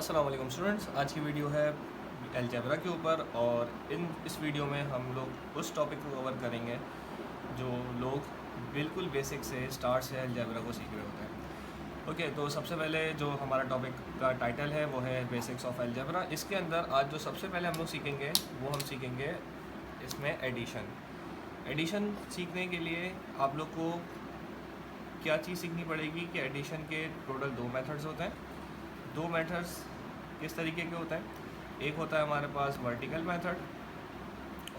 अस्सलाम वालेकुम स्टूडेंट्स, आज की वीडियो है अलजेब्रा के ऊपर। और इस वीडियो में हम लोग उस टॉपिक को कवर करेंगे जो लोग बिल्कुल बेसिक से स्टार्ट से अलजेब्रा को सीख रहे होते हैं। ओके, तो सबसे पहले जो हमारा टॉपिक का टाइटल है वो है बेसिक्स ऑफ अलजेब्रा। इसके अंदर आज जो सबसे पहले हम लोग सीखेंगे वो हम सीखेंगे इसमें एडिशन। एडिशन सीखने के लिए आप लोग को क्या चीज़ सीखनी पड़ेगी कि एडिशन के टोटल दो मेथड्स होते हैं। दो मेथड्स किस तरीके के होते हैं, एक होता है हमारे पास वर्टिकल मेथड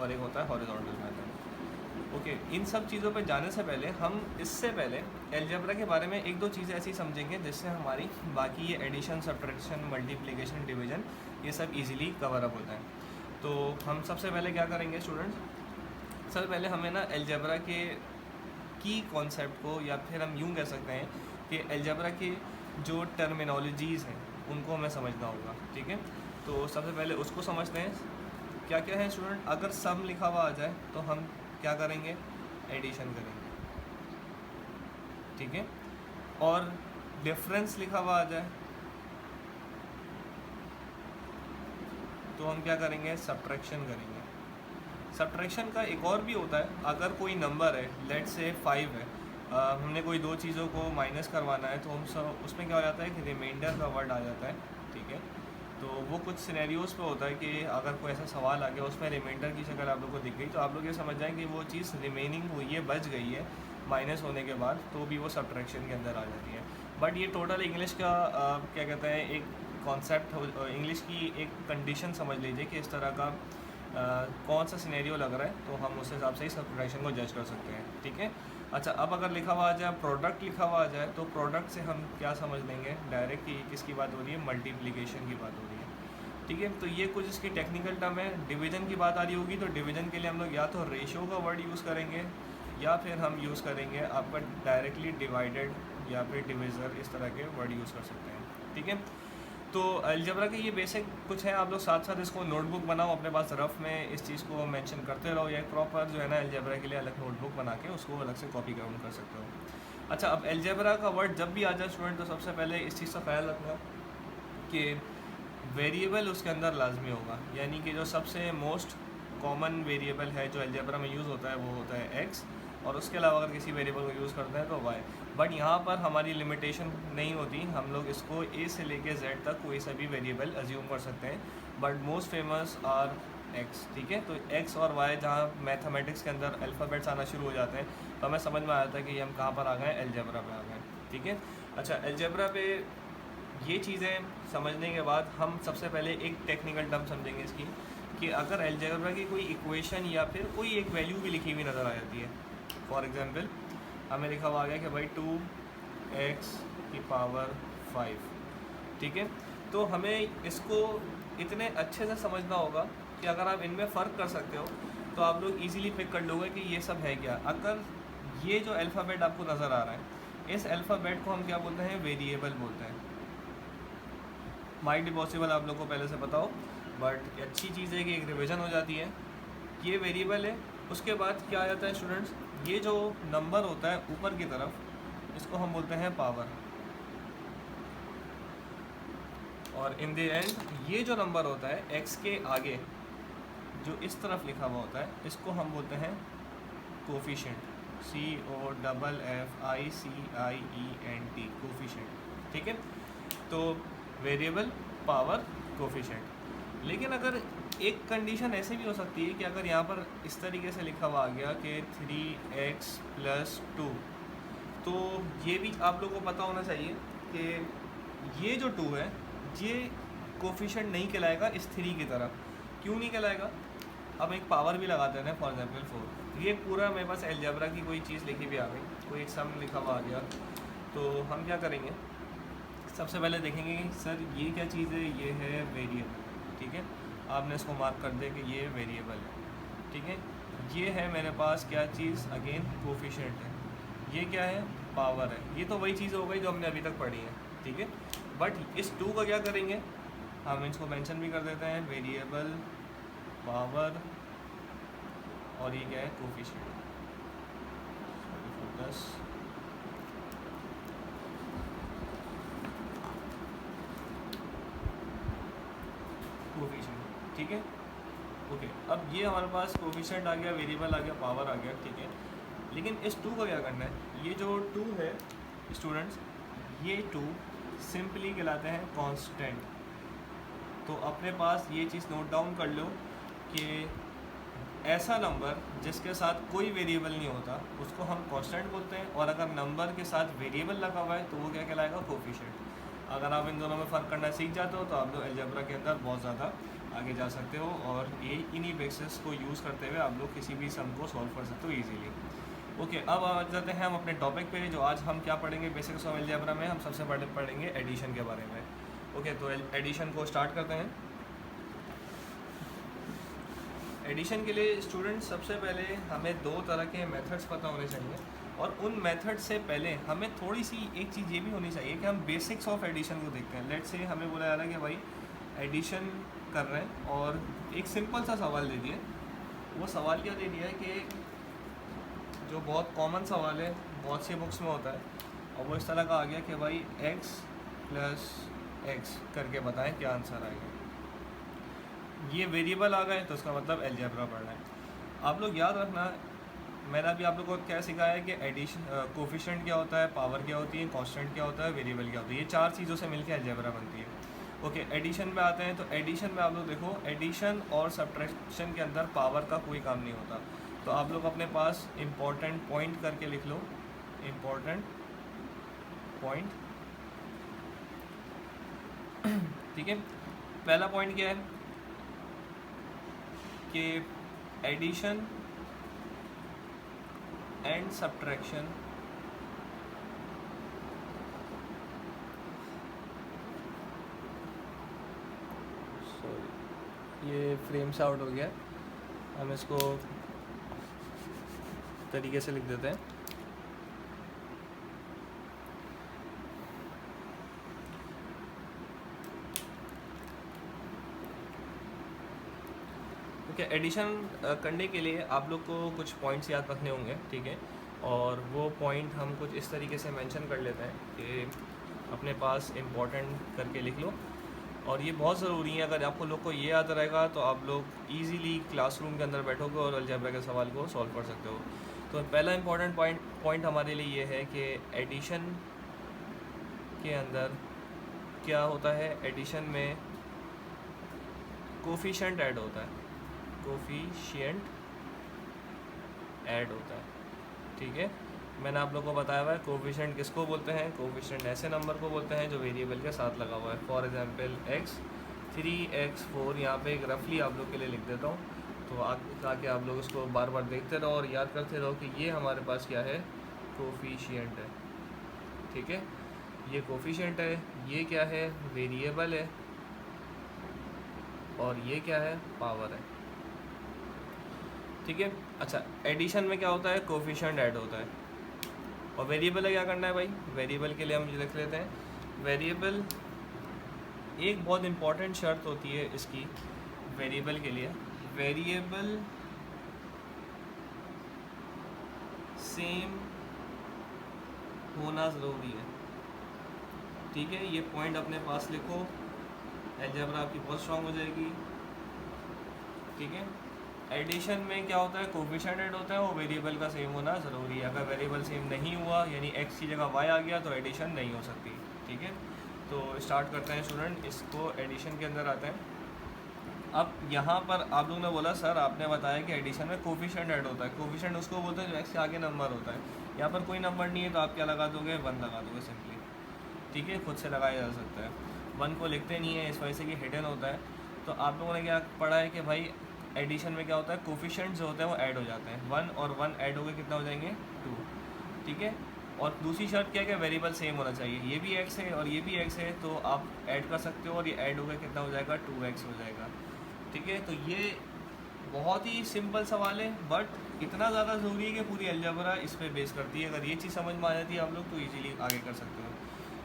और एक होता है हॉरिजॉन्टल मेथड। ओके, इन सब चीज़ों पे जाने से पहले हम इससे पहले अलजेब्रा के बारे में एक दो चीज़ें ऐसी समझेंगे जिससे हमारी बाकी ये एडिशन, सब्ट्रैक्शन, मल्टीप्लिकेशन, डिवीजन ये सब इजीली कवर अप होता है। तो हम सबसे पहले क्या करेंगे स्टूडेंट्स, सबसे पहले हमें ना अलजेब्रा के की कॉन्सेप्ट को, या फिर हम यूँ कह सकते हैं कि अलजेब्रा के जो टर्मिनोलॉजीज़ हैं उनको हमें समझना होगा। ठीक है, तो सबसे पहले उसको समझते हैं क्या क्या है स्टूडेंट। अगर सम लिखा हुआ आ जाए तो हम क्या करेंगे, एडिशन करेंगे। ठीक है, और डिफरेंस लिखा हुआ आ जाए तो हम क्या करेंगे, सब्ट्रैक्शन करेंगे। सब्ट्रैक्शन का एक और भी होता है, अगर कोई नंबर है, लेट से 5 है, हमने कोई दो चीज़ों को माइनस करवाना है तो हम सब उसमें क्या हो जाता है कि रिमाइंडर का वर्ड आ जाता है। ठीक है, तो वो कुछ सिनेरियोज़ पे होता है कि अगर कोई ऐसा सवाल आ गया उसमें रिमाइंडर की शक्ल आप लोग को दिख गई तो आप लोग ये समझ जाएं कि वो चीज़ रिमेनिंग हुई है, बच गई है माइनस होने के बाद, तो भी वो सब्ट्रैक्शन के अंदर आ जाती है। बट ये टोटल इंग्लिश का क्या कहते हैं, एक कॉन्सेप्ट, इंग्लिश की एक कंडीशन समझ लीजिए कि इस तरह का कौन सा सिनेरियो लग रहा है तो हम उस हिसाब से ही सब्ट्रैक्शन को जज कर सकते हैं। ठीक है, अच्छा, अब अगर लिखा हुआ आ जाए, प्रोडक्ट लिखा हुआ आ जाए, तो प्रोडक्ट से हम क्या समझ लेंगे डायरेक्ट कि किसकी बात हो रही है, मल्टीप्लिकेशन की बात हो रही है। ठीक है, तो ये कुछ इसकी टेक्निकल टर्म है। डिवीज़न की बात आ रही होगी तो डिवीज़न के लिए हम लोग या तो रेशियो का वर्ड यूज़ करेंगे या फिर हम यूज़ करेंगे आपका डायरेक्टली डिवाइडेड या फिर डिविज़र, इस तरह के वर्ड यूज़ कर सकते हैं। ठीक है, तो अलजेब्रा के ये बेसिक कुछ है, आप लोग साथ साथ इसको नोटबुक बनाओ अपने पास, रफ में इस चीज़ को मेंशन करते रहो, या एक प्रॉपर जो है ना अलजेब्रा के लिए अलग नोटबुक बना के उसको अलग से कॉपी डाउन कर सकते हो। अच्छा, अब अलजेब्रा का वर्ड जब भी आ जाए स्टूडेंट तो सबसे पहले इस चीज़ का ख्याल रखना कि वेरिएबल उसके अंदर लाजमी होगा, यानी कि जो सबसे मोस्ट कॉमन वेरिएबल है जो अलजेब्रा में यूज़ होता है वो होता है एक्स, और उसके अलावा अगर किसी वेरिएबल को यूज़ करते हैं तो वाई। बट यहाँ पर हमारी लिमिटेशन नहीं होती, हम लोग इसको ए से लेके जेड तक कोई सा भी वेरिएबल अज्यूम कर सकते हैं, but most famous are x. ठीक है, तो एक्स और वाई जहाँ मैथमेटिक्स के अंदर अल्फ़ाबेट्स आना शुरू हो जाते हैं तो हमें समझ में आता है कि हम कहाँ पर आ गए, अलजेब्रा पे आ गए। ठीक है, अच्छा, अलजेब्रा पे ये चीज़ें समझने के बाद हम सबसे पहले एक टेक्निकल टर्म समझेंगे इसकी, कि अगर अलजेब्रा की कोई इक्वेशन या फिर कोई एक वैल्यू भी लिखी हुई नज़र आ जाती है, फॉर एग्जांपल हमें लिखा हुआ आ गया कि भाई 2x की पावर 5। ठीक है, तो हमें इसको इतने अच्छे से समझना होगा कि अगर आप इनमें फ़र्क कर सकते हो तो आप लोग इजीली पिक कर लोगे कि ये सब है क्या। अगर ये जो अल्फ़ाबेट आपको नज़र आ रहा है, इस अल्फ़ाबेट को हम क्या बोलते हैं, वेरिएबल बोलते हैं। माइट बी पॉसिबल आप लोग को पहले से पता हो, बट अच्छी चीज़ है कि एक रिवीजन हो जाती है। ये वेरिएबल है, उसके बाद क्या आ जाता है स्टूडेंट्स, ये जो नंबर होता है ऊपर की तरफ, इसको हम बोलते हैं पावर, और इन द एंड ये जो नंबर होता है एक्स के आगे जो इस तरफ लिखा हुआ होता है, इसको हम बोलते हैं कोफिशिएंट, COFFICIENT, कोफिशिएंट। ठीक है, तो वेरिएबल, पावर, कोफिशिएंट। लेकिन अगर एक कंडीशन ऐसे भी हो सकती है कि अगर यहाँ पर इस तरीके से लिखा हुआ आ गया कि 3x + 2, तो ये भी आप लोगों को पता होना चाहिए कि ये जो 2 है ये कोफिशिएंट नहीं कहलाएगा इस 3 की तरह। क्यों नहीं कहलाएगा, अब एक पावर भी लगाते हैं, फॉर एग्जांपल 4। ये पूरा मेरे पास अलजेब्रा की कोई चीज़ लिखी भी आ गई, कोई एक सम लिखा हुआ आ गया, तो हम क्या करेंगे, सबसे पहले देखेंगे कि सर ये क्या चीज़ है, ये है वेरिएबल। ठीक है, आपने इसको मार्क कर दिया कि ये वेरिएबल है। ठीक है, ये है मेरे पास क्या चीज़, अगेन कोफिशिएंट है। ये क्या है, पावर है। ये तो वही चीज़ हो गई जो हमने अभी तक पढ़ी है। ठीक है, बट इस 2 का क्या करेंगे, हम इसको मेंशन भी कर देते हैं, वेरिएबल, पावर, और ये क्या है, कोफिशिएंट। फोकस, ठीक है। ओके, अब ये हमारे पास कोफिशिएंट आ गया, वेरिएबल आ गया, पावर आ गया, ठीक है। लेकिन इस 2 का क्या करना है? ये जो 2 है स्टूडेंट्स, ये 2 सिंपली कहलाते हैं कांस्टेंट। तो अपने पास ये चीज़ नोट डाउन कर लो कि ऐसा नंबर जिसके साथ कोई वेरिएबल नहीं होता उसको हम कांस्टेंट बोलते हैं, और अगर नंबर के साथ वेरिएबल लगा हुआ है तो वो क्या कहलाएगा? कोफिशिएंट। अगर आप इन दोनों में फ़र्क करना सीख जाते हो तो आप लोग अलजेब्रा के अंदर बहुत ज़्यादा आगे जा सकते हो, और ये इन्हीं बेसिस को यूज़ करते हुए आप लोग किसी भी सम को सॉल्व कर सकते हो ईजीली। ओके, अब आ जाते हैं हम अपने टॉपिक पे। जो आज हम क्या पढ़ेंगे बेसिक्स ऑफ अलजेब्रा में, हम सबसे पहले पढ़ेंगे एडिशन के बारे में। ओके, तो एडिशन को स्टार्ट करते हैं। एडिशन के लिए स्टूडेंट सबसे पहले हमें 2 तरह के मेथड्स पता होने चाहिए, और उन मेथड से पहले हमें थोड़ी सी एक चीज़ ये भी होनी चाहिए कि हम बेसिक्स ऑफ एडिशन को देखते हैं। लेट्स से हमें बोला जा रहा है कि भाई एडिशन कर रहे हैं और एक सिंपल सा सवाल दे दिया। वो सवाल क्या दे दिया है कि जो बहुत कॉमन सवाल है, बहुत सी बुक्स में होता है, और वो इस तरह का आ गया कि भाई x प्लस एक्स करके बताएं क्या आंसर आएगा। ये वेरिएबल आ गए तो उसका मतलब अलजेब्रा पढ़ना है। आप लोग याद रखना, मैंने अभी आप लोगों को क्या सिखाया है कि एडिशन कोफिशिएंट क्या होता है, पावर क्या होती है, कांस्टेंट क्या होता है, वेरिएबल क्या होता है। ये 4 चीज़ों से मिलकर अलजेब्रा बनती है। ओके, एडिशन में आते हैं। तो एडिशन में आप लोग देखो, एडिशन और सब्ट्रैक्शन के अंदर पावर का कोई काम नहीं होता। तो आप लोग अपने पास इम्पोर्टेंट पॉइंट करके लिख लो, इम्पोर्टेंट पॉइंट, ठीक है। पहला पॉइंट क्या है कि एडिशन एंड सब्ट्रैक्शन ये फ्रेम से आउट हो गया, हम इसको तरीके से लिख देते हैं। ओके, एडिशन करने के लिए आप लोग को कुछ पॉइंट्स याद रखने होंगे, ठीक है। और वो पॉइंट हम कुछ इस तरीके से मेंशन कर लेते हैं कि अपने पास इम्पोर्टेंट करके लिख लो, और ये बहुत ज़रूरी है। अगर आपको लोग को ये याद रहेगा तो आप लोग इजीली क्लासरूम के अंदर बैठोगे और अलजेब्रा के सवाल को सॉल्व कर सकते हो। तो पहला इम्पोर्टेंट पॉइंट हमारे लिए ये है कि एडिशन के अंदर क्या होता है, एडिशन में कोफिशिएंट ऐड होता है, कोफिशिएंट ऐड होता है, ठीक है। मैंने आप लोगों को बताया हुआ है कोफिशिएंट किसको बोलते हैं। कोफिशिएंट ऐसे नंबर को बोलते हैं जो वेरिएबल के साथ लगा हुआ है। फॉर एग्जांपल x3 x4, यहाँ पे एक रफली आप लोग के लिए लिख देता हूँ, तो ताकि आप लोग इसको बार बार देखते रहो और याद करते रहो कि ये हमारे पास क्या है, कोफिशिएंट है, ठीक है। ये कोफिशिएंट है, ये क्या है, वेरिएबल है, और ये क्या है, पावर है, ठीक है। अच्छा, एडिशन में क्या होता है, कोफिशिएंट ऐड होता है, और वेरिएबल का क्या करना है भाई, वेरिएबल के लिए हम ये लिख लेते हैं। वेरिएबल एक बहुत इम्पॉर्टेंट शर्त होती है इसकी, वेरिएबल के लिए, वेरिएबल सेम होना ज़रूरी है, ठीक है। ये पॉइंट अपने पास लिखो, अलजेब्रा आपकी बहुत स्ट्रांग हो जाएगी, ठीक है। एडिशन में क्या होता है, कोफिशिएंट ऐड होता है, वो वेरिएबल का सेम होना ज़रूरी है। अगर वेरिएबल सेम नहीं हुआ, यानी x की जगह y आ गया, तो एडिशन नहीं हो सकती, ठीक है। तो स्टार्ट करते हैं स्टूडेंट, इसको एडिशन के अंदर आते हैं। अब यहाँ पर आप लोगों ने बोला सर आपने बताया कि एडिशन में कोफिशिएंट ऐड होता है। कोफिशिएंट उसको बोलते हैं जो x के आगे नंबर होता है। यहाँ पर कोई नंबर नहीं है तो आप क्या लगा दोगे, 1 लगा दोगे सिंपली, ठीक है। खुद से लगाया जा सकता है, 1 को लिखते नहीं है इस वजह से कि हिडन होता है। तो आप लोगों ने क्या पढ़ा है कि भाई एडिशन में क्या होता है, कोफिशिएंट जो होते हैं वो ऐड हो जाते हैं। 1 और 1 ऐड हो गए कितना हो जाएंगे, 2, ठीक है। और दूसरी शर्त क्या है कि वेरिएबल सेम होना चाहिए, ये भी x है और ये भी x है, तो आप ऐड कर सकते हो, और ये ऐड हो गया कितना हो जाएगा, 2x हो जाएगा, ठीक है। तो ये बहुत ही सिंपल सवाल है, बट इतना ज़्यादा ज़रूरी है कि पूरी अलजेब्रा इस पर बेस करती है। अगर ये चीज़ समझ में आ जाती है आप लोग तो ईजिली आगे कर सकते हो,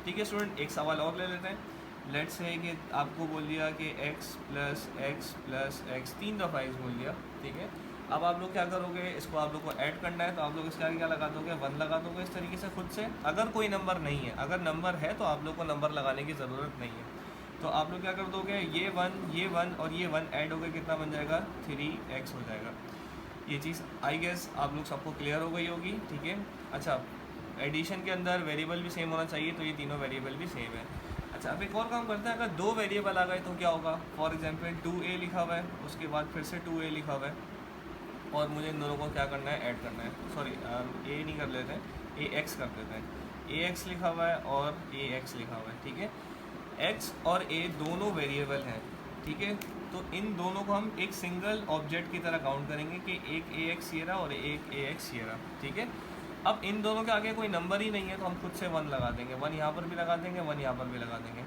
ठीक है। स्टूडेंट एक सवाल और ले लेते हैं। लेट्स से कि आपको बोल दिया कि x प्लस एक्स 3 दफ़ा x बोल दिया, ठीक है। अब आप लोग क्या करोगे, इसको आप लोग को ऐड करना है, तो आप लोग इसके आगे क्या लगा दोगे, 1 लगा दोगे इस तरीके से खुद से। अगर कोई नंबर नहीं है, अगर नंबर है तो आप लोग को नंबर लगाने की ज़रूरत नहीं है, तो आप लोग क्या कर दोगे, ये वन और ये वन ऐड होकर कितना बन जाएगा, 3x हो जाएगा। ये चीज़ आई गेस आप लोग सबको क्लियर हो गई होगी, ठीक है। अच्छा, एडिशन के अंदर वेरिएबल भी सेम होना चाहिए, तो ये तीनों वेरिएबल भी सेम है। अच्छा, अब एक और काम करते हैं, अगर दो वेरिएबल आ गए तो क्या होगा। फॉर एग्जांपल 2a लिखा हुआ है, उसके बाद फिर से 2a लिखा हुआ है, और मुझे इन दोनों को क्या करना है, ऐड करना है। सॉरी, a नहीं कर लेते हैं, ax कर देते हैं। ax लिखा हुआ है और ax लिखा हुआ है, ठीक है। x और a दोनों वेरिएबल हैं, ठीक है। तो इन दोनों को हम एक सिंगल ऑब्जेक्ट की तरह काउंट करेंगे कि एक ax ये रहा और एक ax ये रहा, ठीक है। अब इन दोनों के आगे कोई नंबर ही नहीं है, तो हम खुद से 1 लगा देंगे, 1 यहाँ पर भी लगा देंगे, 1 यहाँ पर भी लगा देंगे।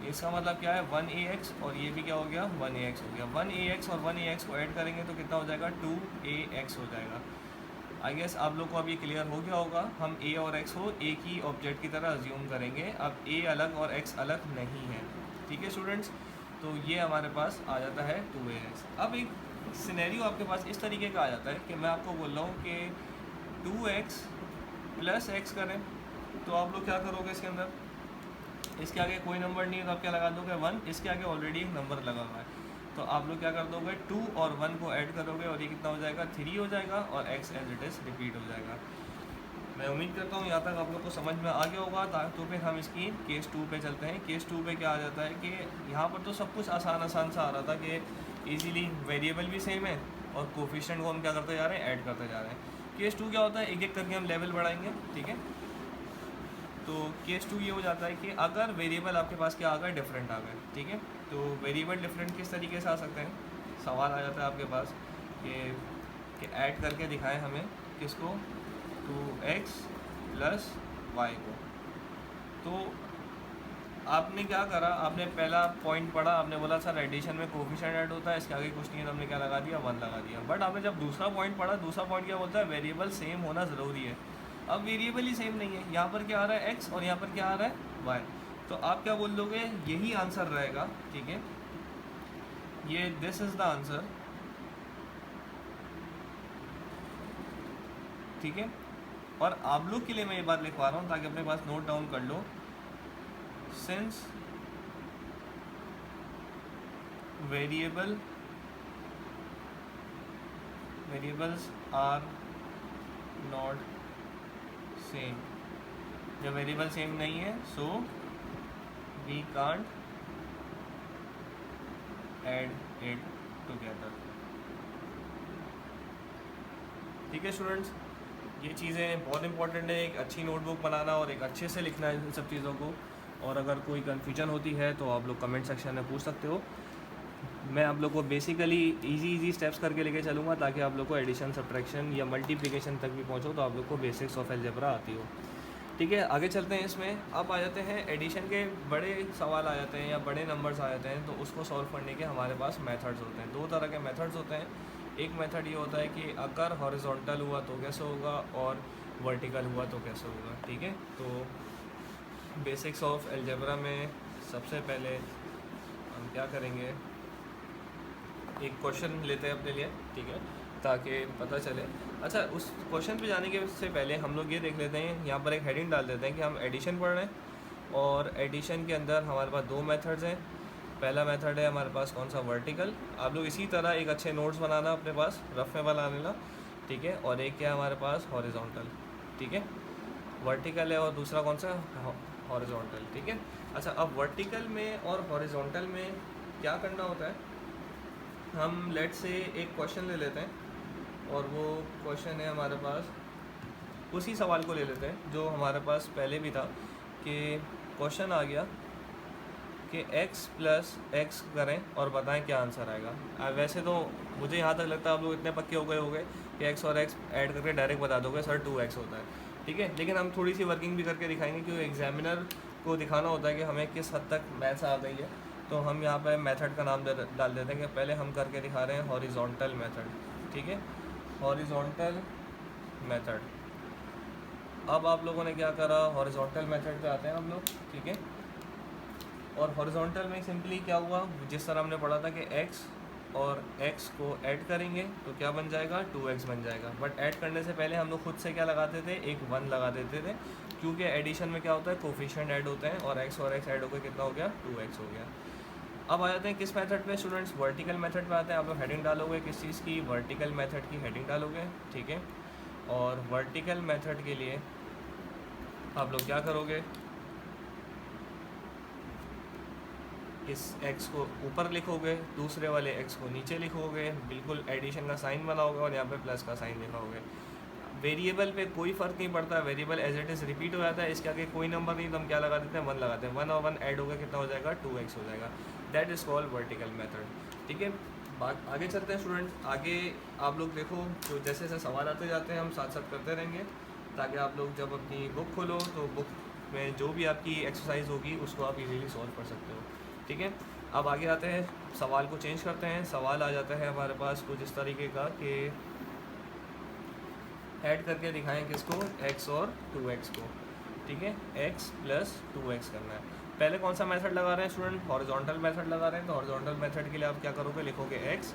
इसका मतलब क्या है, 1ax और ये भी क्या हो गया, 1ax हो गया। 1ax और 1ax को ऐड करेंगे तो कितना हो जाएगा, 2ax हो जाएगा। आई गेस आप लोग को अब ये क्लियर हो गया होगा। हम a और x को एक ही ऑब्जेक्ट की तरह अज्यूम करेंगे, अब a अलग और x अलग नहीं है, ठीक है स्टूडेंट्स। तो ये हमारे पास आ जाता है 2ax। अब एक सिनेरियो आपके पास इस तरीके का आ जाता है कि मैं आपको बोल रहा हूँ कि 2x प्लस x करें, तो आप लोग क्या करोगे, इसके अंदर इसके आगे कोई नंबर नहीं है तो आप क्या लगा दोगे, 1। इसके आगे ऑलरेडी एक नंबर लगा हुआ है, तो आप लोग क्या कर दोगे, 2 और 1 को ऐड करोगे और ये कितना हो जाएगा, 3 हो जाएगा, और x as it is repeat हो जाएगा। मैं उम्मीद करता हूँ यहाँ तक आप लोग को समझ में आ गया होगा। तो फिर हम इसकी केस 2 पे चलते हैं। केस 2 पे क्या आ जाता है कि यहाँ पर तो सब कुछ आसान सा आ रहा था कि ईजीली वेरिएबल भी सेम है और कोफिशिएंट को हम क्या करते जा रहे हैं, ऐड करते जा रहे हैं। केस 2 क्या होता है, एक एक करके हम लेवल बढ़ाएंगे, ठीक है। तो केस 2 ये हो जाता है कि अगर वेरिएबल आपके पास क्या आ गए, डिफरेंट आ गए, ठीक है। तो वेरिएबल डिफरेंट किस तरीके से आ सकते हैं, सवाल आ जाता है आपके पास कि ऐड करके दिखाएं हमें किसको, 2x प्लस y को। तो आपने क्या करा, आपने पहला पॉइंट पढ़ा, आपने बोला सर एडिशन में कोफिशिएंट ऐड होता है, इसके आगे कुछ नहीं है, तो हमने क्या लगा दिया, 1 लगा दिया। बट आपने जब दूसरा पॉइंट पढ़ा, दूसरा पॉइंट क्या बोलता है, वेरिएबल सेम होना ज़रूरी है। अब वेरिएबल ही सेम नहीं है, यहाँ पर क्या आ रहा है, x, और यहाँ पर क्या आ रहा है, y। तो आप क्या बोल दोगे, यही आंसर रहेगा, ठीक है। ये दिस इज़ द आंसर, ठीक है। और आप लोग के लिए मैं ये बात लिखवा रहा हूँ ताकि अपने पास नोट डाउन कर लो। Since variables are not same, जब वेरिएबल सेम नहीं है so we can't add it together, ठीक है स्टूडेंट्स। ये चीज़ें बहुत इंपॉर्टेंट है, एक अच्छी नोटबुक बनाना और एक अच्छे से लिखना है इन सब चीज़ों को। और अगर कोई कन्फ्यूजन होती है तो आप लोग कमेंट सेक्शन में पूछ सकते हो। मैं आप लोग को बेसिकली इजी स्टेप्स करके लेके चलूँगा ताकि आप लोग को एडिशन, सब्ट्रैक्शन या मल्टीप्लिकेशन तक भी पहुँचो, तो आप लोग को बेसिक्स ऑफ अलजेब्रा आती हो, ठीक है। आगे चलते हैं। इसमें अब आ जाते हैं एडिशन के बड़े सवाल आ जाते हैं या बड़े नंबर्स आ जाते हैं, तो उसको सॉल्व करने के हमारे पास मेथड्स होते हैं। 2 तरह के मेथड्स होते हैं। एक मेथड ये होता है कि अगर हॉरिजॉन्टल हुआ तो कैसे होगा और वर्टिकल हुआ तो कैसे होगा, ठीक है। तो बेसिक्स ऑफ अलजेब्रा में सबसे पहले हम क्या करेंगे, एक क्वेश्चन लेते हैं अपने लिए, ठीक है, ताकि पता चले। अच्छा, उस क्वेश्चन पे जाने के से पहले हम लोग ये देख लेते हैं, यहाँ पर एक हेडिंग डाल देते हैं कि हम एडिशन पढ़ रहे हैं और एडिशन के अंदर हमारे पास 2 मेथड्स हैं। पहला मेथड है हमारे पास कौन सा, वर्टिकल। आप लोग इसी तरह एक अच्छे नोट्स बनाना अपने पास, रफ में बना लेना, ठीक है। और एक क्या है हमारे पास, हॉरिजॉन्टल, ठीक है। वर्टिकल है और दूसरा कौन सा, हॉरिजॉन्टल, ठीक है। अच्छा, अब वर्टिकल में और हॉरिजॉन्टल में क्या करना होता है, हम लेट से एक क्वेश्चन ले लेते हैं और वो क्वेश्चन है हमारे पास, उसी सवाल को ले लेते हैं जो हमारे पास पहले भी था कि क्वेश्चन आ गया कि x प्लस x करें और बताएं क्या आंसर आएगा। वैसे तो मुझे यहाँ तक लगता है आप लोग इतने पक्के हो गए कि x और x ऐड करके डायरेक्ट बता दोगे सर 2x होता है, ठीक है। लेकिन हम थोड़ी सी वर्किंग भी करके दिखाएंगे क्योंकि एग्जामिनर को दिखाना होता है कि हमें किस हद तक मैथ्स आ गई है। तो हम यहाँ पे मेथड का नाम डाल देते हैं कि पहले हम करके दिखा रहे हैं हॉरिजॉन्टल मेथड, ठीक है, हॉरिजॉन्टल मेथड। अब आप लोगों ने क्या करा, हॉरिजॉन्टल मेथड पे आते हैं हम लोग, ठीक है। और हॉरिजॉन्टल में सिंपली क्या हुआ, जिस तरह हमने पढ़ा था कि x और x को ऐड करेंगे तो क्या बन जाएगा, 2x बन जाएगा। बट ऐड करने से पहले हम लोग खुद से क्या लगाते थे, एक 1 लगा देते थे, क्योंकि एडिशन में क्या होता है, कोफिशिएंट ऐड होते हैं और x ऐड होकर कितना हो गया, 2x हो गया। अब आ जाते हैं किस मेथड पे स्टूडेंट्स, वर्टिकल मेथड पे आते हैं। आप लोग हेडिंग डालोगे किस चीज़ की, वर्टिकल मेथड की हेडिंग डालोगे, ठीक है। और वर्टिकल मेथड के लिए आप लोग क्या करोगे, इस x को ऊपर लिखोगे, दूसरे वाले x को नीचे लिखोगे, बिल्कुल एडिशन का साइन बनाओगे और यहाँ पे प्लस का साइन लिखोगे। वेरिएबल पे कोई फ़र्क नहीं पड़ता, variable as it is repeat हो जाता है, इसके आगे कोई नंबर नहीं तो हम क्या लगा देते हैं, 1 लगाते हैं। 1 और 1 ऐड होगा कितना हो जाएगा, 2x हो जाएगा। That is called vertical method, ठीक है। बात आगे चलते हैं स्टूडेंट। आगे आप लोग देखो, जो जैसे जैसे सवाल आते जाते हैं हम साथ साथ करते रहेंगे, ताकि आप लोग जब अपनी बुक खोलो तो बुक में जो भी आपकी एक्सरसाइज होगी उसको आप इजीली सॉल्व कर सकते हो, ठीक है। अब आगे आते हैं, सवाल को चेंज करते हैं। सवाल आ जाता है हमारे पास कुछ इस तरीके का कि ऐड करके दिखाएं किसको, x और 2x को, ठीक है। x + 2x करना है। पहले कौन सा मेथड लगा रहे हैं स्टूडेंट, हॉरिजॉन्टल मेथड लगा रहे हैं। तो हॉरिजॉन्टल मेथड के लिए आप क्या करोगे, लिखोगे x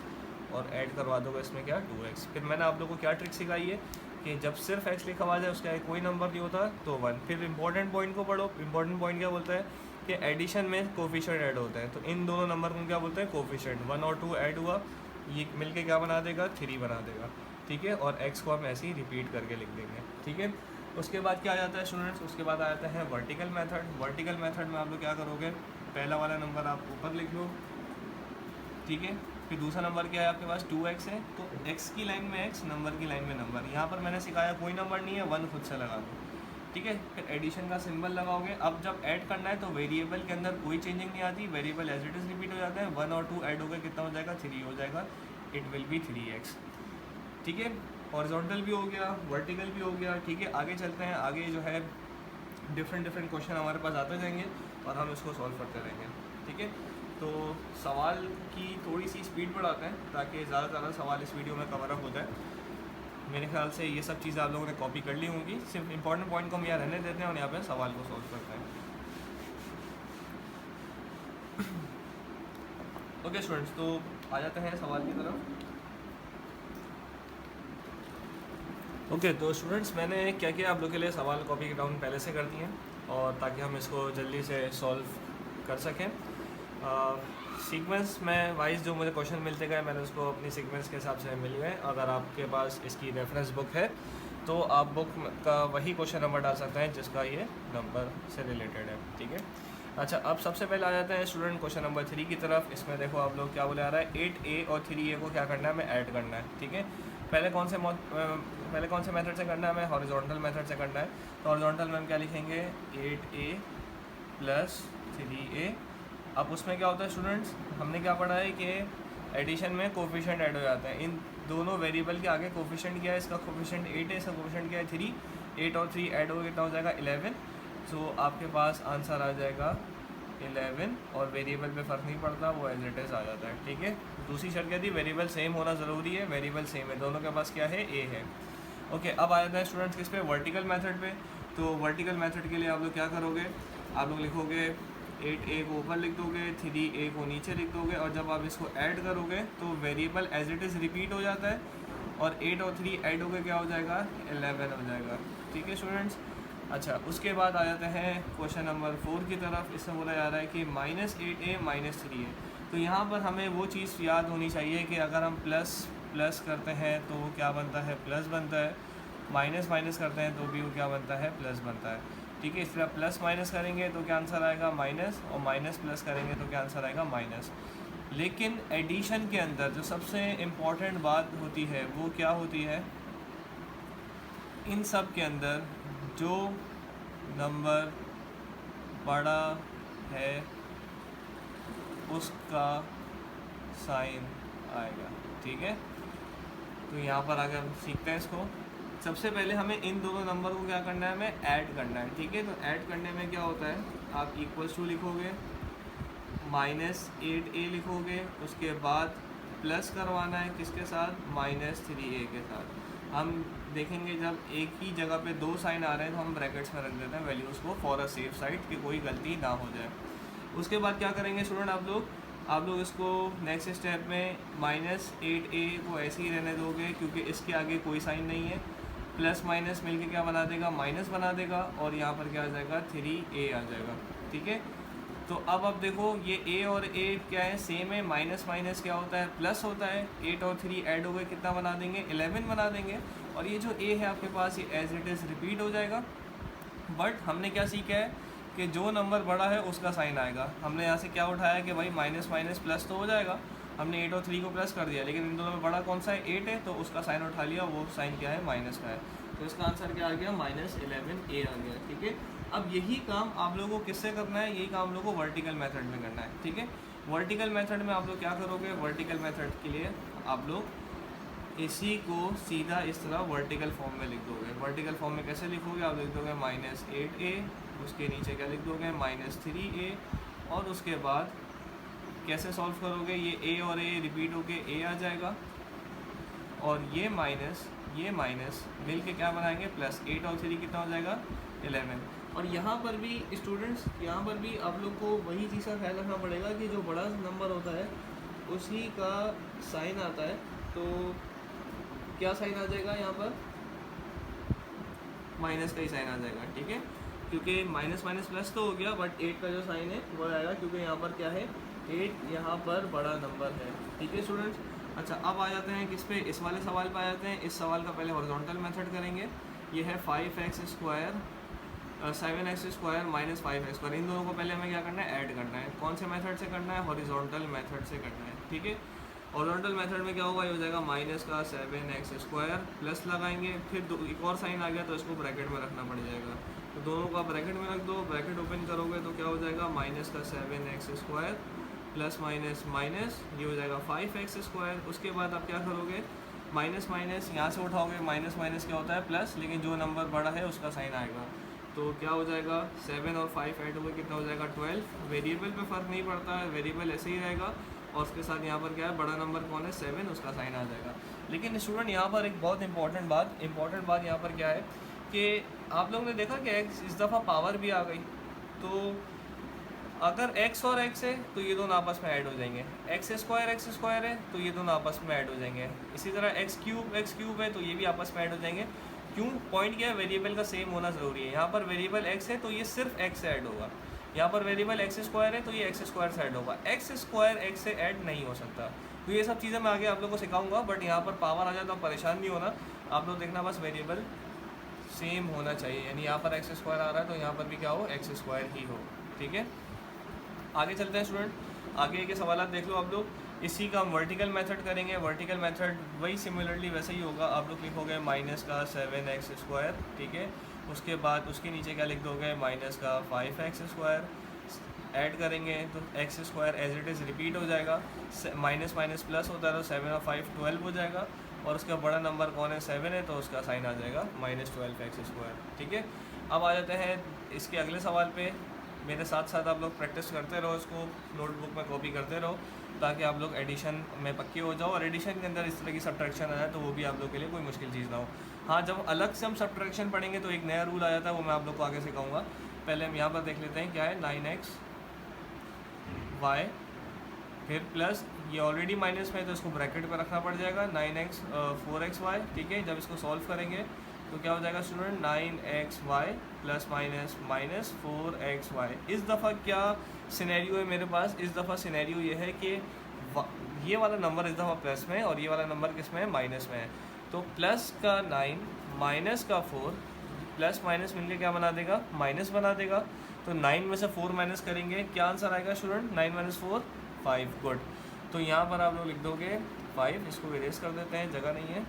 और ऐड करवा दोगे इसमें क्या, 2x। फिर मैंने आप लोगों को क्या ट्रिक सिखाई है कि जब सिर्फ x लिखा हुआ जाए, उसके आगे कोई नंबर नहीं होता तो 1। फिर इंपॉर्टेंट पॉइंट को पढ़ो। इंपॉर्टेंट पॉइंट क्या बोलता है कि एडिशन में कोफिशिएंट ऐड होता है, तो इन दोनों नंबर को क्या बोलते हैं, कोफिशिएंट। 1 और 2 ऐड हुआ, ये मिलके क्या बना देगा, 3 बना देगा, ठीक है। और x को हम ऐसे ही रिपीट करके लिख देंगे, ठीक है। उसके बाद क्या आ जाता है स्टूडेंट्स, उसके बाद आ जाता है वर्टिकल मेथड। वर्टिकल मेथड में आप लोग क्या करोगे, पहला वाला नंबर आप ऊपर लिख लो, ठीक है। फिर दूसरा नंबर क्या है आपके पास, 2x है, तो x की लाइन में x, नंबर की लाइन में नंबर। यहाँ पर मैंने सिखाया कोई नंबर नहीं है, 1 खुद से लगा दो, ठीक है। फिर एडिशन का सिंबल लगाओगे। अब जब ऐड करना है तो वेरिएबल के अंदर कोई चेंजिंग नहीं आती, variable as it is repeat हो जाता है। 1 और 2 ऐड हो गए, कितना हो जाएगा, 3 हो जाएगा। इट विल बी 3x, ठीक है। हॉरिजॉन्टल भी हो गया, वर्टिकल भी हो गया, ठीक है। आगे चलते हैं। आगे जो है डिफरेंट क्वेश्चन हमारे पास आते जाएंगे और हम इसको सॉल्व करते रहेंगे, ठीक है। तो सवाल की थोड़ी सी स्पीड बढ़ाते हैं ताकि ज़्यादा से ज़्यादा सवाल इस वीडियो में कवर अप हो जाए। मेरे ख्याल से ये सब चीज़ें आप लोगों ने कॉपी कर ली होंगी, सिर्फ इंपॉर्टेंट पॉइंट को हम यहाँ रहने देते हैं और यहाँ पे सवाल को सॉल्व करते हैं। ओके स्टूडेंट्स, तो आ जाते हैं सवाल की तरफ। ओके तो स्टूडेंट्स, मैंने क्या किया, आप लोग के लिए सवाल कॉपी डाउन पहले से कर दिए और ताकि हम इसको जल्दी से सॉल्व कर सकें। सीक्वेंस में वाइज जो मुझे क्वेश्चन मिलते गए, मैंने उसको अपनी सीक्वेंस के हिसाब से मिल गए। अगर आपके पास इसकी रेफरेंस बुक है तो आप बुक का वही क्वेश्चन नंबर डाल सकते हैं जिसका ये नंबर से रिलेटेड है, ठीक है। अच्छा, अब सबसे पहले आ जाते हैं स्टूडेंट क्वेश्चन नंबर 3 की तरफ। इसमें देखो आप लोग क्या बोले आ रहा है, 8a और 3a को क्या करना है, हमें ऐड करना है, ठीक है। पहले कौन से मेथड से करना है, हमें हॉरिजॉन्टल मेथड से करना है। तो हॉरिजॉन्टल में हम क्या लिखेंगे, 8a + 3a। अब उसमें क्या होता है स्टूडेंट्स, हमने क्या पढ़ा है कि एडिशन में कोफिशिएंट ऐड हो जाता है। इन दोनों वेरिएबल के आगे कोफिशिएंट क्या है, इसका कोफिशिएंट 8 है, इसका कोफिशिएंट क्या है, 3। 8 और 3 ऐड हो कितना हो जाएगा, 11। सो आपके पास आंसर आ जाएगा 11 और वेरिएबल पे फ़र्क नहीं पड़ता, वो एज इट इज़ आ जाता है, ठीक है। दूसरी शर्त क्या थी, वेरिएबल सेम होना ज़रूरी है। वेरिएबल सेम है, दोनों के पास क्या है, a है। ओके, अब आ जाता है स्टूडेंट्स किस पे, वर्टिकल मेथड पे। तो वर्टिकल मेथड के लिए आप लोग क्या करोगे, आप लोग लिखोगे 8a को ऊपर लिख दोगे, 3a को नीचे लिख दोगे, और जब आप इसको ऐड करोगे तो variable as it is repeat हो जाता है और 8 और 3 ऐड होकर क्या हो जाएगा, 11 हो जाएगा, ठीक है स्टूडेंट्स। अच्छा, उसके बाद आ जाते हैं क्वेश्चन नंबर 4 की तरफ। इसमें बोला जा रहा है कि -8a - 3a। तो यहाँ पर हमें वो चीज़ याद होनी चाहिए कि अगर हम प्लस प्लस करते हैं तो क्या बनता है, प्लस बनता है। माइनस माइनस करते हैं तो भी वो क्या बनता है, प्लस बनता है, ठीक है। इसलिए प्लस माइनस करेंगे तो क्या आंसर आएगा, माइनस, और माइनस प्लस करेंगे तो क्या आंसर आएगा, माइनस। लेकिन एडिशन के अंदर जो सबसे इम्पॉर्टेंट बात होती है वो क्या होती है, इन सब के अंदर जो नंबर बड़ा है उसका साइन आएगा, ठीक है। तो यहाँ पर आगे हम सीखते हैं इसको। सबसे पहले हमें इन दोनों नंबर को क्या करना है, हमें ऐड करना है, ठीक है। तो ऐड करने में क्या होता है, आप =2 लिखोगे, -8a लिखोगे, उसके बाद प्लस करवाना है किसके साथ, -3a के साथ। हम देखेंगे जब एक ही जगह पे 2 साइन आ रहे हैं तो हम ब्रैकेट्स में रख देते हैं वैल्यूज़ को फॉर अ सेफ साइड कि कोई गलती ना हो जाए। उसके बाद क्या करेंगे स्टूडेंट, आप लोग इसको नेक्स्ट स्टेप में -8a को ऐसे ही रहने दोगे क्योंकि इसके आगे कोई साइन नहीं है। प्लस माइनस मिलके क्या बना देगा, माइनस बना देगा, और यहाँ पर क्या आ जाएगा, 3a आ जाएगा, ठीक है। तो अब देखो ये a और a क्या है, सेम है, माइनस माइनस क्या होता है, प्लस होता है। 8 और 3 ऐड हो गए, कितना बना देंगे, 11 बना देंगे। और ये जो a है आपके पास, ये एज इट इज़ रिपीट हो जाएगा। बट हमने क्या सीखा है कि जो नंबर बड़ा है उसका साइन आएगा। हमने यहाँ से क्या उठाया कि भाई माइनस माइनस प्लस तो हो जाएगा, हमने 8 और 3 को प्लस कर दिया, लेकिन इन दोनों में बड़ा कौन सा है, 8 है, तो उसका साइन उठा लिया, वो साइन क्या है, माइनस का है। तो इसका आंसर क्या आ गया, -11a आ गया। ठीक है, अब यही काम आप लोगों को किससे करना है, यही काम आप लोगों को वर्टिकल मेथड में करना है। ठीक है, वर्टिकल मेथड में आप लोग क्या करोगे, वर्टिकल मेथड के लिए आप लोग इसी को सीधा इस तरह वर्टिकल फॉर्म में लिख दोगे। वर्टिकल फॉर्म में कैसे लिखोगे, आप लिख दोगे -8a, उसके नीचे क्या लिख दोगे, -3a, और उसके बाद कैसे सॉल्व करोगे, ये a और a रिपीट होके a आ जाएगा, और ये माइनस मिल के क्या बनाएंगे, प्लस। 8 और 3 कितना हो जाएगा, 11। और यहाँ पर भी स्टूडेंट्स, यहाँ पर भी आप लोग को वही चीज़ का ख्याल रखना पड़ेगा कि जो बड़ा नंबर होता है उसी का साइन आता है। तो क्या साइन आ जाएगा, यहाँ पर माइनस का ही साइन आ जाएगा। ठीक है, क्योंकि माइनस माइनस प्लस तो हो गया, बट 8 का जो साइन है वो आएगा, क्योंकि यहाँ पर क्या है, 8 यहाँ पर बड़ा नंबर है। ठीक है स्टूडेंट्स, अच्छा अब आ जाते हैं किस पे, इस वाले सवाल पे आ जाते हैं। इस सवाल का पहले हॉरिजॉन्टल मेथड करेंगे। ये है 5x square 7x square minus 5x square. इन दोनों को पहले हमें क्या करना है, ऐड करना है। कौन से मेथड से करना है, हॉरिजॉन्टल मेथड से करना है। ठीक है, हॉरिजॉन्टल मेथड में क्या होगा, ये हो जाएगा माइनस का 7x स्क्वायर, प्लस लगाएंगे, फिर एक और साइन आ गया तो इसको ब्रैकेट में रखना पड़ जाएगा। तो दोनों का ब्रैकेट में रख दो, ब्रैकेट ओपन करोगे तो क्या हो जाएगा, माइनस का 7x square plus minus minus, ये हो जाएगा 5x स्क्वायर। उसके बाद आप क्या करोगे, माइनस माइनस यहाँ से उठाओगे, माइनस माइनस क्या होता है, प्लस, लेकिन जो नंबर बड़ा है उसका साइन आएगा। तो क्या हो जाएगा, 7 और 5 ऐड हुए कितना हो जाएगा, 12। वेरिएबल पे फ़र्क नहीं पड़ता है, वेरिएबल ऐसे ही रहेगा, और उसके साथ यहाँ पर क्या है, बड़ा नंबर कौन है, 7, उसका साइन आ जाएगा। लेकिन स्टूडेंट यहाँ पर एक बहुत इंपॉर्टेंट बात यहाँ पर क्या है कि आप लोगों ने देखा कि x इस दफ़ा पावर भी आ गई। तो अगर x और x है तो ये दोनों आपस में ऐड हो जाएंगे, x स्क्वायर है तो ये दोनों आपस में ऐड हो जाएंगे। इसी तरह x क्यूब है तो ये भी आपस में ऐड हो जाएंगे। क्यों, पॉइंट क्या है, वेरिएबल का सेम होना ज़रूरी है। यहाँ पर वेरिएबल x है तो ये सिर्फ x से ऐड होगा, यहाँ पर वेरिएबल x स्क्वायर है तो ये x स्क्वायर से ऐड होगा। x स्क्वायर x से ऐड नहीं हो सकता। तो ये सब चीज़ें मैं आगे आप लोगों को सिखाऊंगा, बट यहाँ पर पावर आ जाए तो परेशान नहीं होना। आप लोग देखना बस वेरिएबल सेम होना चाहिए, यानी यहाँ पर x स्क्वायर आ रहा है तो यहाँ पर भी क्या हो, x स्क्वायर ही हो। ठीक है, आगे चलते हैं स्टूडेंट, आगे के सवाल देख लो आप लोग। इसी का हम वर्टिकल मेथड करेंगे। वर्टिकल मेथड वही सिमिलरली वैसे ही होगा। आप लोग लिखोगे माइनस का 7x स्क्वायर, ठीक है, उसके बाद उसके नीचे क्या लिख दोगे, माइनस का 5x स्क्वायर, ऐड करेंगे तो x square as it is repeat हो जाएगा, माइनस माइनस प्लस होता है तो 7 और 5 12 हो जाएगा, और उसका बड़ा नंबर कौन है, 7 है, तो उसका साइन आ जाएगा -12x स्क्वायर। ठीक है, अब आ जाते हैं इसके अगले सवाल पे। मेरे साथ साथ आप लोग प्रैक्टिस करते रहो, इसको नोटबुक में कॉपी करते रहो, ताकि आप लोग एडिशन में पक्के हो जाओ, और एडिशन के अंदर इस तरह की सब्ट्रैक्शन आए तो वो भी आप लोग के लिए कोई मुश्किल चीज़ ना हो। हाँ, जब अलग से हम सब्ट्रैक्शन पढ़ेंगे तो एक नया रूल आ जाता है, वो मैं आप लोग को आगे सिखाऊंगा। पहले हम यहाँ पर देख लेते हैं क्या है, 9x y, फिर प्लस, ये ऑलरेडी माइनस में है तो इसको ब्रैकेट पर रखना पड़ जाएगा, 9x 4xy। ठीक है, जब इसको सॉल्व करेंगे तो क्या हो जाएगा student, 9xy plus minus minus 4xy। इस दफ़ा क्या सिनेरियो है मेरे पास, इस दफ़ा सिनेरियो ये है कि ये वाला नंबर इस दफ़ा प्लस में है और ये वाला नंबर किस में है, माइनस में है। तो प्लस का 9 माइनस का 4, प्लस माइनस मिलके क्या बना देगा, माइनस बना देगा। तो 9 में से 4 माइनस करेंगे, क्या आंसर आएगा स्टूडेंट, 9 माइनस 4 5। गुड, तो यहाँ पर आप लोग लिख दोगे 5, इसको इरेज कर देते हैं, जगह नहीं है।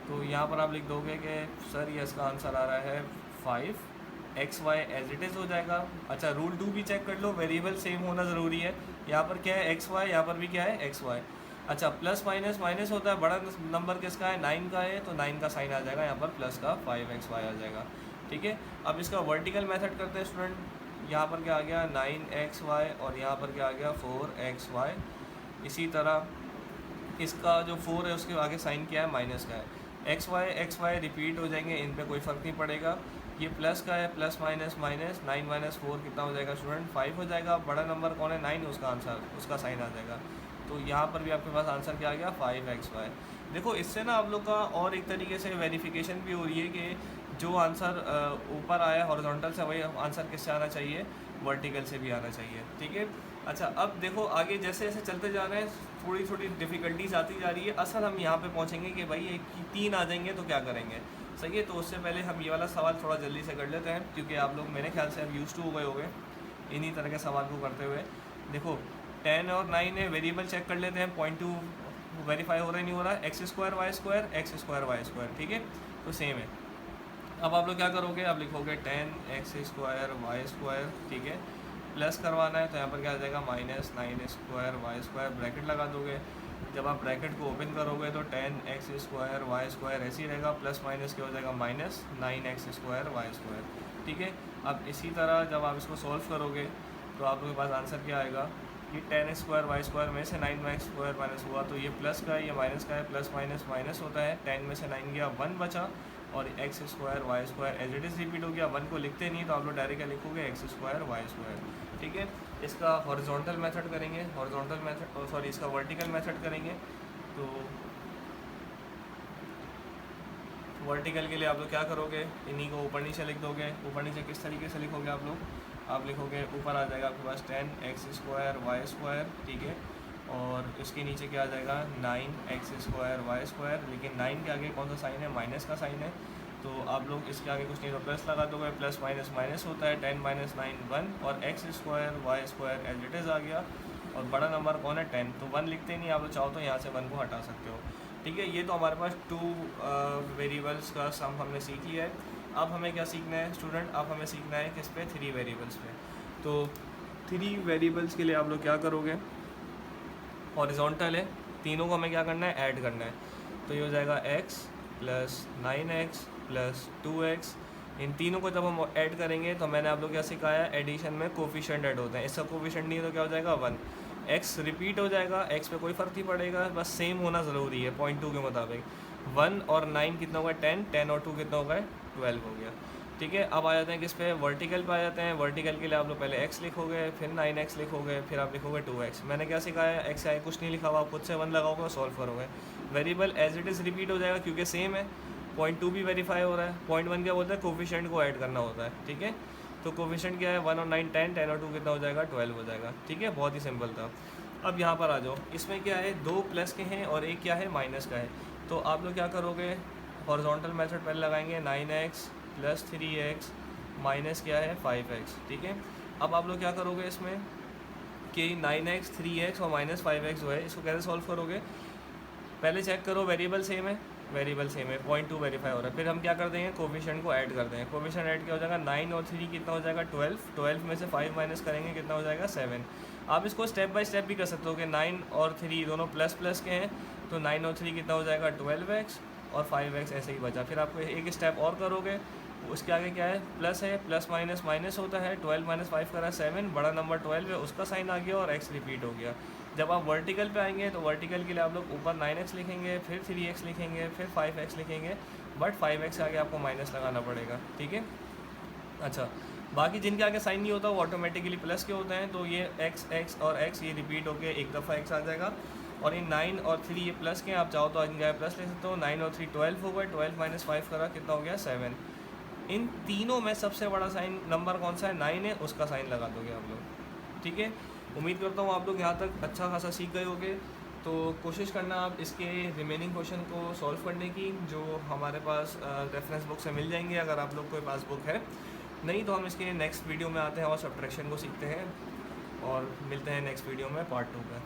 तो यहाँ पर आप लिख दोगे कि सर ये इसका आंसर आ रहा है 5xy एज इट इज़ हो जाएगा। अच्छा, रूल 2 भी चेक कर लो, वेरिएबल सेम होना ज़रूरी है। यहाँ पर क्या है, xy, यहाँ पर भी क्या है, xy। अच्छा, प्लस माइनस माइनस होता है, बड़ा नंबर किसका है, 9 का है, तो 9 का साइन आ जाएगा, यहाँ पर प्लस का 5xy आ जाएगा। ठीक है, अब इसका वर्टिकल मेथड करते हैं स्टूडेंट। यहाँ पर क्या आ गया, 9xy, और यहाँ पर क्या आ गया, 4xy। इसी तरह इसका जो 4 है उसके आगे साइन क्या है, माइनस का है। xy रिपीट हो जाएंगे, इन पे कोई फ़र्क नहीं पड़ेगा। ये प्लस का है, प्लस माइनस माइनस, 9 माइनस 4 कितना हो जाएगा स्टूडेंट, 5 हो जाएगा। बड़ा नंबर कौन है, 9, उसका आंसर, उसका साइन आ जाएगा। तो यहाँ पर भी आपके पास आंसर क्या आ गया, 5xy। देखो, इससे ना आप लोग का और एक तरीके से वेरिफिकेशन भी हो रही है कि जो आंसर ऊपर आया हॉरिजॉन्टल से वही आंसर किससे आना चाहिए, वर्टिकल से भी आना चाहिए। ठीक है। अच्छा अब देखो आगे जैसे जैसे चलते जा रहे हैं थोड़ी थोड़ी डिफ़िकल्टीज आती जा रही है। असल हम यहाँ पे पहुँचेंगे कि भाई एक की 3 आ जाएंगे तो क्या करेंगे, सही है। तो उससे पहले हम ये वाला सवाल थोड़ा जल्दी से कर लेते हैं, क्योंकि आप लोग मेरे ख्याल से अब यूज़ टू हो गए होंगे इन्हीं तरह के सवाल को करते हुए। देखो 10 और 9 है, वेरिएबल चेक कर लेते हैं, 0.2 वेरीफाई हो रहा है नहीं हो रहा है, x square y square x square y square, ठीक है, तो सेम है। अब आप लोग क्या करोगे, आप लिखोगे 10 एक्स स्क्वायर वाई स्क्वायर, ठीक है, प्लस करवाना है तो यहाँ पर क्या आ जाएगा -9 स्क्वायर वाई स्क्वायर, ब्रैकेट लगा दोगे। जब आप ब्रैकेट को ओपन करोगे तो 10 एक्स स्क्वायर वाई स्क्वायर ऐसे ही रहेगा, प्लस माइनस क्या हो जाएगा -9 एक्स स्क्वायर वाई स्क्वायर, ठीक है। अब इसी तरह जब आप इसको सॉल्व करोगे तो आप लोगों के पास आंसर क्या आएगा, ये 10 एक्स स्क्वायर वाई स्क्वायर में से 9 एक्स स्क्वायर माइनस हुआ तो ये प्लस का है, ये माइनस का है, प्लस माइनस माइनस होता है, 10 में से 9 गया 1 बचा, और x square y square as it is repeat हो गया। 1 को लिखते नहीं तो आप लोग डायरेक्ट क्या लिखोगे, एक्स स्क्वायर वाई स्क्वायर, ठीक है। इसका हॉरिजॉन्टल मेथड करेंगे, हॉरिजॉन्टल मेथड सॉरी इसका वर्टिकल मेथड करेंगे। तो वर्टिकल के लिए आप लोग क्या करोगे, इन्हीं को ऊपर नीचे लिख दोगे। ऊपर नीचे किस तरीके से लिखोगे आप लिखोगे ऊपर आ जाएगा आपके पास 10 एक्स स्क्वायर वाई स्क्वायर, ठीक है, और इसके नीचे क्या आ जाएगा 9 एक्स स्क्वायर वाई स्क्वायर, लेकिन 9 के आगे कौन सा साइन है, माइनस का साइन है, तो आप लोग इसके आगे कुछ नहीं तो प्लस लगा दोगे, प्लस माइनस माइनस होता है, 10 - 9 1, और x square y square as it is आ गया, और बड़ा नंबर कौन है 10, तो 1 लिखते नहीं, आप लोग चाहो तो यहाँ से 1 को हटा सकते हो, ठीक है। ये तो हमारे पास 2 वेरिएबल्स का सम हमने सीख लिया है। अब हमें क्या सीखना है स्टूडेंट, अब हमें सीखना है किस पे, 3 वेरिएबल्स पे। तो 3 वेरिएबल्स के लिए आप लोग क्या करोगे, हॉरिजॉन्टल है, तीनों को हमें क्या करना है, ऐड करना है। तो ये हो जाएगा x + 9x + 2x, इन तीनों को जब हम ऐड करेंगे तो मैंने आप लोग क्या सिखाया, एडिशन में कोफिशिएंट ऐड होते हैं, इसका कोफिशिएंट नहीं है तो क्या हो जाएगा 1, x रिपीट हो जाएगा, x पे कोई फ़र्क नहीं पड़ेगा, बस सेम होना ज़रूरी है 0.2 के मुताबिक। 1 और 9 कितना होगा 10, 10 और 2 कितना होगा 12 हो गया, ठीक है। अब आ जाते हैं किस पे, वर्टिकल पे आ जाते हैं। वर्टिकल के लिए आप लोग पहले x लिखोगे, फिर 9x लिखोगे, फिर आप लिखोगे 2x। मैंने क्या सिखाया, x आगे कुछ नहीं लिखा हुआ, आप खुद से 1 लगाओगे और सॉल्व करोगे। Variable as it is repeat हो जाएगा क्योंकि सेम है, 0.2 भी वेरीफाई हो रहा है, 0.1 क्या बोलता है, कोफिशिएंट को ऐड करना होता है, ठीक है। तो कोफिशिएंट क्या है 1 और 9 10, 10 और 2 कितना हो जाएगा 12 हो जाएगा, ठीक है, बहुत ही सिंपल था। अब यहाँ पर आ जाओ, इसमें क्या है 2 प्लस के हैं और एक क्या है माइनस का है, तो आप लोग क्या करोगे, हॉरिजॉन्टल मेथड पहले लगाएंगे, 9x + 3x माइनस क्या है 5x, ठीक है। अब आप लोग क्या करोगे इसमें कि 9x 3x और -5x जो है इसको कैसे सॉल्व करोगे, पहले चेक करो वेरिएबल सेम है, वेरिएबल सेम है, 0.2 वेरीफाई हो रहा है, फिर हम क्या कर देंगे, कोफिशिएंट को ऐड कर देंगे। कोफिशिएंट ऐड क्या हो जाएगा, 9 और 3 कितना हो जाएगा 12, 12 में से 5 माइनस करेंगे कितना हो जाएगा 7। आप इसको स्टेप बाय स्टेप भी कर सकते हो कि 9 और 3 दोनों प्लस प्लस के हैं, तो 9 और 3 कितना हो जाएगा 12x और 5x ऐसे ही बचा। फिर आपको एक स्टेप और करोगे, उसके आगे क्या है, प्लस है, प्लस माइनस माइनस होता है, 12 - 5 करा 7, बड़ा नंबर 12 है, उसका साइन आ गया और x रिपीट हो गया। जब आप वर्टिकल पे आएंगे तो वर्टिकल के लिए आप लोग ऊपर 9x लिखेंगे, फिर 3x लिखेंगे, फिर 5x लिखेंगे, बट 5x आगे आपको माइनस लगाना पड़ेगा, ठीक है। अच्छा, बाकी जिनके आगे साइन नहीं होता वो ऑटोमेटिकली प्लस के होते हैं, तो ये x और x ये रिपीट होकर एक दफ़ा x आ जाएगा, और इन 9 और 3 ये प्लस के हैं, आप चाहो तो इनके आगे प्लस ले सकते हो। 9 और 3 12 हो गए, 12 - 5 करा कितना हो गया 7। इन तीनों में सबसे बड़ा साइन नंबर कौन सा है, 9 है, उसका साइन लगा दोगे आप लोग, ठीक है। उम्मीद करता हूँ आप लोग यहाँ तक अच्छा खासा सीख गए होंगे। तो कोशिश करना आप इसके रिमेनिंग क्वेश्चन को सॉल्व करने की, जो हमारे पास रेफरेंस बुक से मिल जाएंगे अगर आप लोग के पास बुक है, नहीं तो हम इसके नेक्स्ट वीडियो में आते हैं और सब्ट्रैक्शन को सीखते हैं, और मिलते हैं नेक्स्ट वीडियो में पार्ट 2 का।